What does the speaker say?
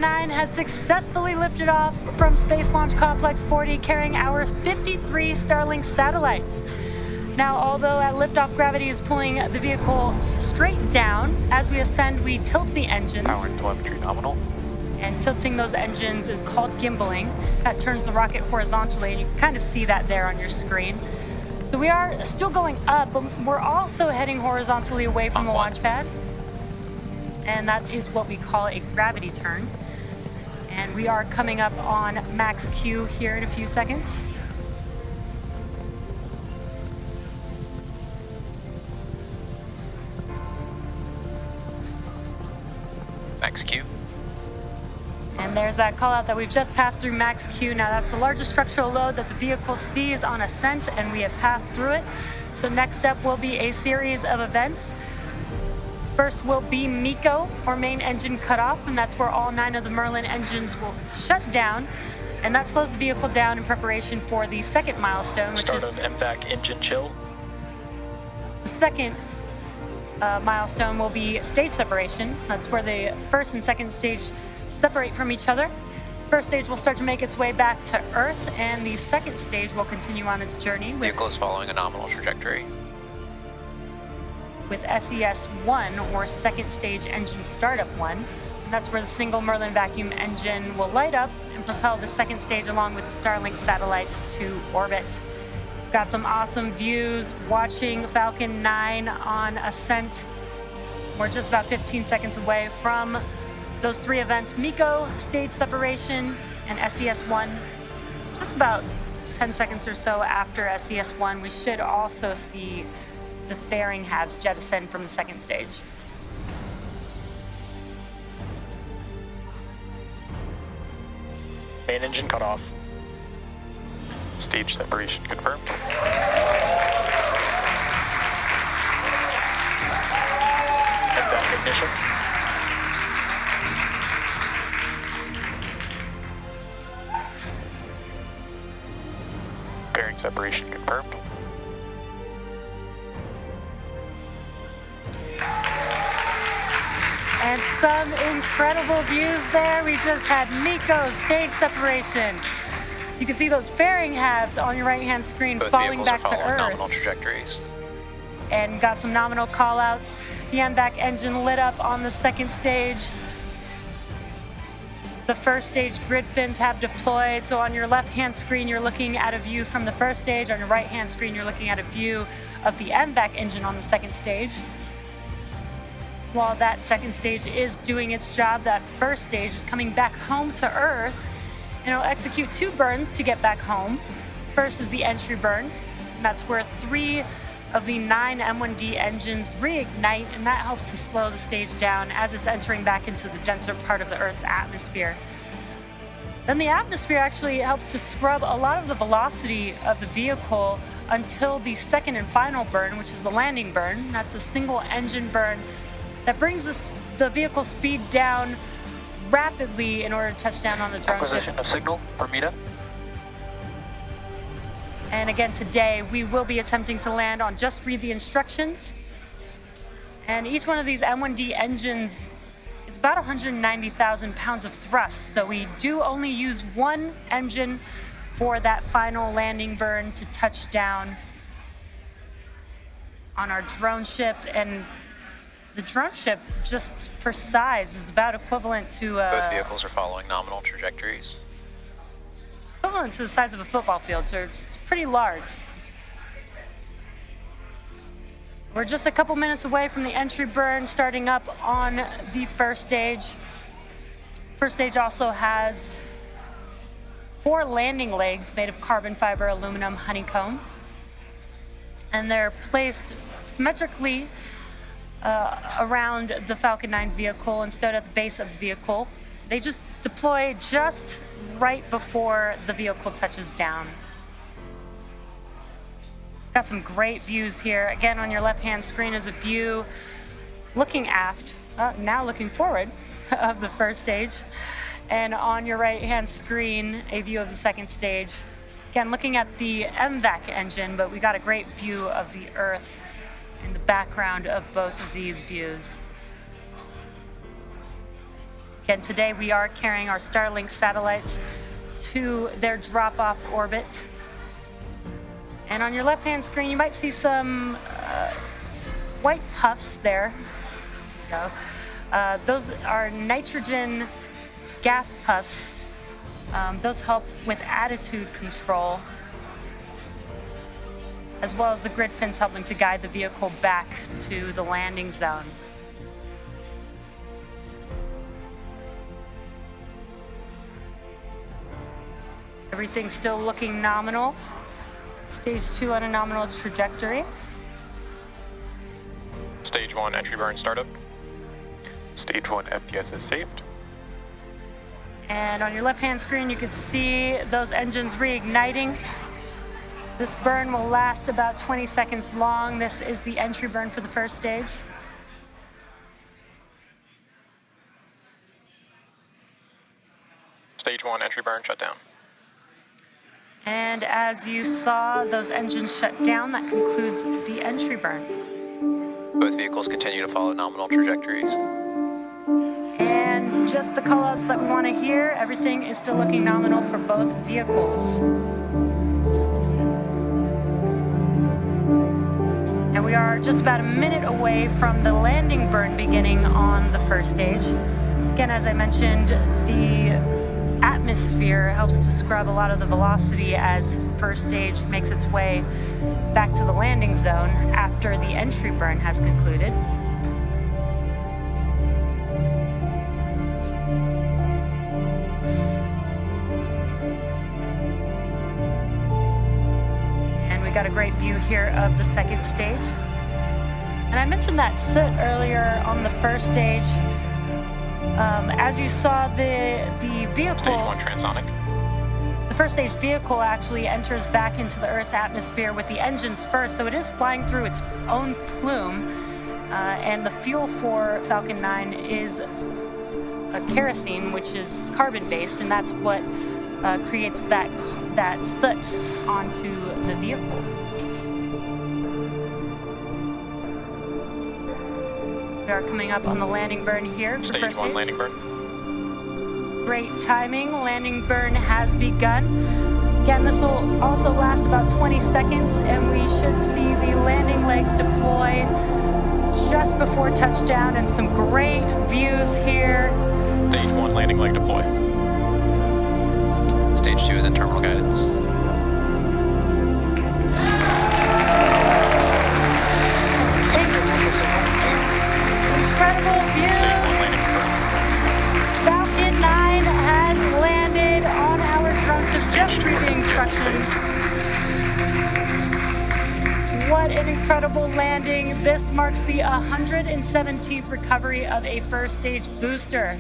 9 has successfully lifted off from Space Launch Complex 40, carrying our 53 Starlink satellites. Now, although at liftoff gravity is pulling the vehicle straight down, as we ascend, we tilt the engines. Power and telemetry nominal. And tilting those engines is called gimbaling. That turns the rocket horizontally, and you can kind of see that there on your screen. So we are still going up, but we're also heading horizontally away from the launch pad. And that is what we call a gravity turn. And we are coming up on max Q here in a few seconds. Max Q. And there's that call out that we've just passed through max Q. Now that's the largest structural load that the vehicle sees on ascent, and we have passed through it. So next up will be a series of events. First will be MECO, or main engine cutoff, and that's where all 9 of the Merlin engines will shut down. And that slows the vehicle down in preparation for the second milestone, which is MVAC engine chill. the second milestone will be stage separation. That's where the first and second stage separate from each other. First stage will start to make its way back to Earth, and the second stage will continue on its journey Vehicle is following a nominal trajectory. with SES-1, or second stage engine startup 1. And that's where the single Merlin vacuum engine will light up and propel the second stage along with the Starlink satellites to orbit. Got some awesome views watching Falcon 9 on ascent. We're just about 15 seconds away from those 3 events: MECO, stage separation, and SES-1. Just about 10 seconds or so after SES-1, we should also see the fairing halves jettison from the second stage. Main engine cut off. Stage separation confirmed. MVAC ignition. Bearing separation confirmed. And some incredible views there. We just had MECO stage separation. You can see those fairing halves on your right-hand screen Both falling back to following Earth. nominal trajectories. And got some nominal call-outs. The MVAC engine lit up on the second stage. The first stage grid fins have deployed. So on your left-hand screen, you're looking at a view from the first stage. On your right-hand screen, you're looking at a view of the MVAC engine on the second stage. While that second stage is doing its job, that first stage is coming back home to Earth, and it'll execute 2 burns to get back home. First is the entry burn, and that's where 3 of the 9 M1D engines reignite, and that helps to slow the stage down as it's entering back into the denser part of the Earth's atmosphere. Then the atmosphere actually helps to scrub a lot of the velocity of the vehicle until the second and final burn, which is the landing burn. That's a single engine burn that brings the vehicle speed down rapidly in order to touch down on the drone ship. Acquisition of signal, Bermuda. And again, today we will be attempting to land on Just Read the Instructions. And each one of these M1D engines is about 190,000 pounds of thrust. So we do only use 1 engine for that final landing burn to touch down on our drone ship. And the drone ship, just for size, is about equivalent to Both vehicles are following nominal trajectories. it's equivalent to the size of a football field, so it's pretty large. We're just a couple minutes away from the entry burn, starting up on the first stage. First stage also has 4 landing legs made of carbon fiber aluminum honeycomb, and they're placed symmetrically around the Falcon 9 vehicle and stowed at the base of the vehicle. They just deploy just right before the vehicle touches down. Got some great views here. Again, on your left-hand screen is a view looking aft, now looking forward of the first stage. And on your right-hand screen, a view of the second stage. Again, looking at the MVAC engine, but we got a great view of the Earth in the background of both of these views. Again, today we are carrying our Starlink satellites to their drop-off orbit. And on your left-hand screen, you might see some white puffs there. There you go. Those are nitrogen gas puffs. Those help with attitude control, as well as the grid fins helping to guide the vehicle back to the landing zone. Everything's still looking nominal. Stage 2 on a nominal trajectory. Stage 1 entry burn startup. Stage 1 FPS is saved. And on your left-hand screen, you can see those engines reigniting. This burn will last about 20 seconds long. This is the entry burn for the first stage. Stage 1 entry burn shut down. And as you saw, those engines shut down. That concludes the entry burn. Both vehicles continue to follow nominal trajectories. And just the callouts that we want to hear, everything is still looking nominal for both vehicles. And we are just about a minute away from the landing burn beginning on the first stage. Again, as I mentioned, the atmosphere helps to scrub a lot of the velocity as first stage makes its way back to the landing zone after the entry burn has concluded. And we got a great view here of the second stage. And I mentioned that soot earlier on the first stage. As you saw, the vehicle, Stage 1 transonic. the first stage vehicle actually enters back into the Earth's atmosphere with the engines first, so it is flying through its own plume. And the fuel for Falcon 9 is a kerosene, which is carbon-based, and that's what creates that soot onto the vehicle. We are coming up on the landing burn here for the Stage first 1 stage. landing burn. Great timing. Landing burn has begun. Again, this will also last about 20 seconds, and we should see the landing legs deploy just before touchdown, and some great views here. Stage 1 landing leg deploy. Stage 2 is in terminal guidance. Incredible views. Falcon 9 has landed on our drone, so just through the instructions. What an incredible landing. This marks the 117th recovery of a first stage booster.